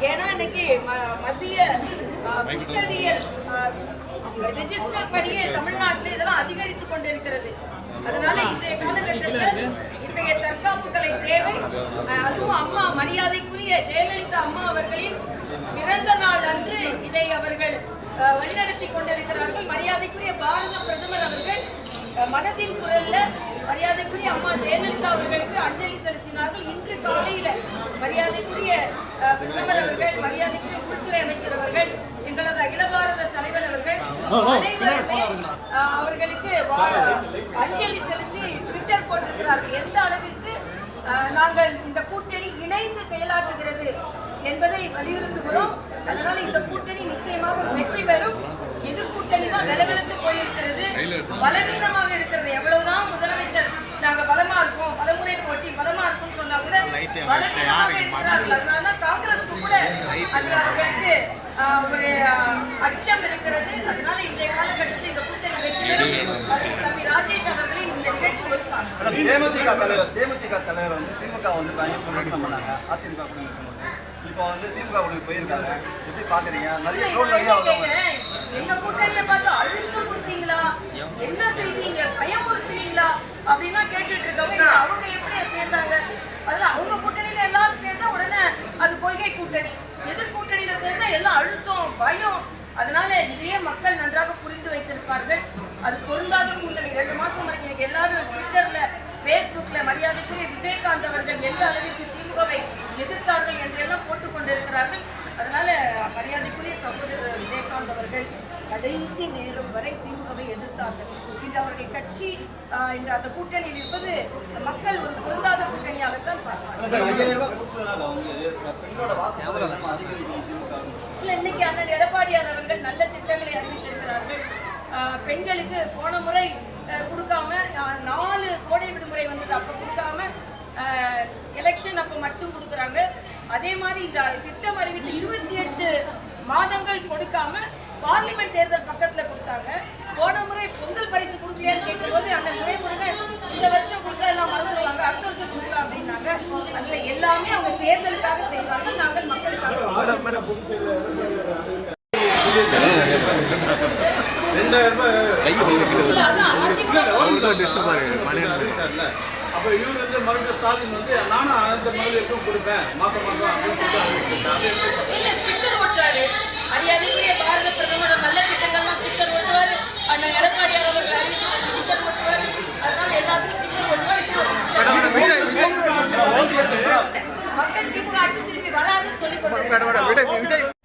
ஏன்னா இன்னைக்கு மத்திய குற்றவியல் ரெஜிஸ்டர் படியே தமிழ்நாட்டில் இதெல்லாம் அதிகரித்து கொண்டிருக்கிறது. அதனால இன்றைய காலகட்டத்தில் இத்தகைய தற்காப்பு கலை தேவை. அதுவும் அம்மா மரியாதைக்குரிய ஜெயலலிதா அம்மா அவர்களின் பிறந்த நாள் அன்று இதை அவர்கள் வழிநடத்தி கொண்டிருக்கிறார்கள். மரியாதைக்குரிய பாரத பிரதமர் அவர்கள் மனதின் குரல்ல மரியாதைக்குரிய அம்மா ஜெயலலிதா அவர்களுக்கு அஞ்சலி செலுத்தினார்கள். இன்று காலையில மரியாதைக்குரிய பிரதமர் அவர்கள், மரியாதைக்குரிய உள்துறை அமைச்சர் அவர்கள், எங்களது அகில பாரத தலைவர் அவர்கள் அனைவருமே அவர்களுக்கு அஞ்சலி செலுத்தி ட்விட்டர் போட்டிருக்கிறார்கள். எந்த அளவிற்கு நாங்கள் இந்த கூட்டணி இணைந்து செயலாற்றுகிறது என்பதை வலியுறுத்துகிறோம். அதனால இந்த கூட்டணி நிச்சயமாக வெற்றி பெறும். எதிர்கூட்டணி தான் விலவிலத்து போயிருக்கிறது, பலவீனமாக இருக்கிறது. எவ்வளவுதான் முதலமைச்சர் நாங்க பலமா இருக்கோம், பலமுறை போட்டி பலமா இருக்கும் சொன்னா கூட பலவீனமாக இருக்கிறார்கள். அதனாலதான் காங்கிரஸ்க்கு கூட அவர்களுக்கு ஒரு அச்சம் இருக்கிறது. அதனால இன்றைய காலகட்டத்தில் இந்த கூட்டணி வெற்றி பெறும். தம்பி ராஜேஷ் அவர்களின் இந்த நிகழ்ச்சி ஒரு சாதனை. தேமுதிக தலைவர் வந்து திமுக வந்து விமர்சனம் பண்ணாங்க. அதிமுக இப்போ வந்து திமுக போயிருக்காங்க. எப்படி பாக்குறீங்க? எங்க கூட்டணியை பார்த்து அழுத்தம் கொடுத்தீங்களா, என்ன செய்வீங்க, பயமுறுத்துவீங்களா அப்படின்னா கேட்டுட்டு இருக்கவங்க அவங்க எப்படி சேர்ந்தாங்க? அதனால அவங்க கூட்டணியில எல்லாரும் சேர்ந்தா உடனே அது கொள்கை கூட்டணி, எதிர்கூட்டணியில சேர்ந்தா எல்லாம் அழுத்தம், பயம். அதனால இதையே மக்கள் நன்றாக புரிந்து வைத்திருப்பார்கள். அது பொருந்தாத கூட்டணி. 2 மாசம் வரைக்கும் எல்லாரும் ட்விட்டர்ல, பேஸ்புக்ல மரியாதைக்குரிய விஜயகாந்த் அவர்கள் எந்த அளவிற்கு திமுகவை எதிர்த்தார்கள் என்றெல்லாம் போட்டுக் கொண்டிருக்கிறார்கள். அதனால மரியாதைக்குரிய சகோதரர் விஜயகாந்த் அவர்கள் கடைசி நேரம் வரை திமுகவை எதிர்த்தார்கள். இன்று அவர்கள் கட்சி இந்த அந்த கூட்டணியில் இருப்பது மக்கள் ஒரு பொருந்தாத கூட்டணியாகத்தான் பார்ப்பார்கள். இல்ல, இன்னைக்கு அண்ணன் எடப்பாடியார் அவர்கள் நல்ல திட்டங்களை அறிவித்திருக்கிறார்கள். பெண்களுக்கு போன முறை கொடுக்காம 4 கோடை விடுமுறை வந்தது, அப்ப கொடுக்காம எலெக்ஷன் அப்ப மட்டும் கொடுக்குறாங்க. அதே மாதிரி இந்த திட்டம் அறிவித்து 28 மாதங்கள் கொடுக்காம பார்லிமெண்ட் தேர்தல் பக்கத்துல கொடுத்தாங்க. போன முறை பொங்கல் பரிசு கொடுக்கலையான்னு கேட்கும்போது அந்த துறைமுருகன் இந்த வருஷம் கொடுத்தா எல்லாம் மறந்துடுவாங்க, அடுத்த வருஷம் கொடுக்கலாம் அப்படின்னாங்க. அதுல எல்லாமே அவங்க தேர்தலுக்காக செய்வார்கள், நாங்கள் மக்களுக்காக. அப்போ இவர் வந்து மறுபடியும் ஸ்டாலின் வந்து நானும் அந்த மறுபடியும் எதுவும் கொடுப்பேன் மாசம் மரியாதைக்குரிய பாரத பிரதமரோட நல்ல திட்டங்கள்லாம் ஸ்டிக்கர் ஓட்டுவாரு. அண்ணன் எடப்பாடியார் அவர்கள் அறிவிச்சு ஸ்டிக்கர் ஓட்டுவாரு. அதனால எல்லாத்துக்கும் ஸ்டிக்கர் ஓட்டுவாரு. மக்கள் திமுக ஆட்சி திருப்பி வராதுன்னு சொல்லி கொண்டு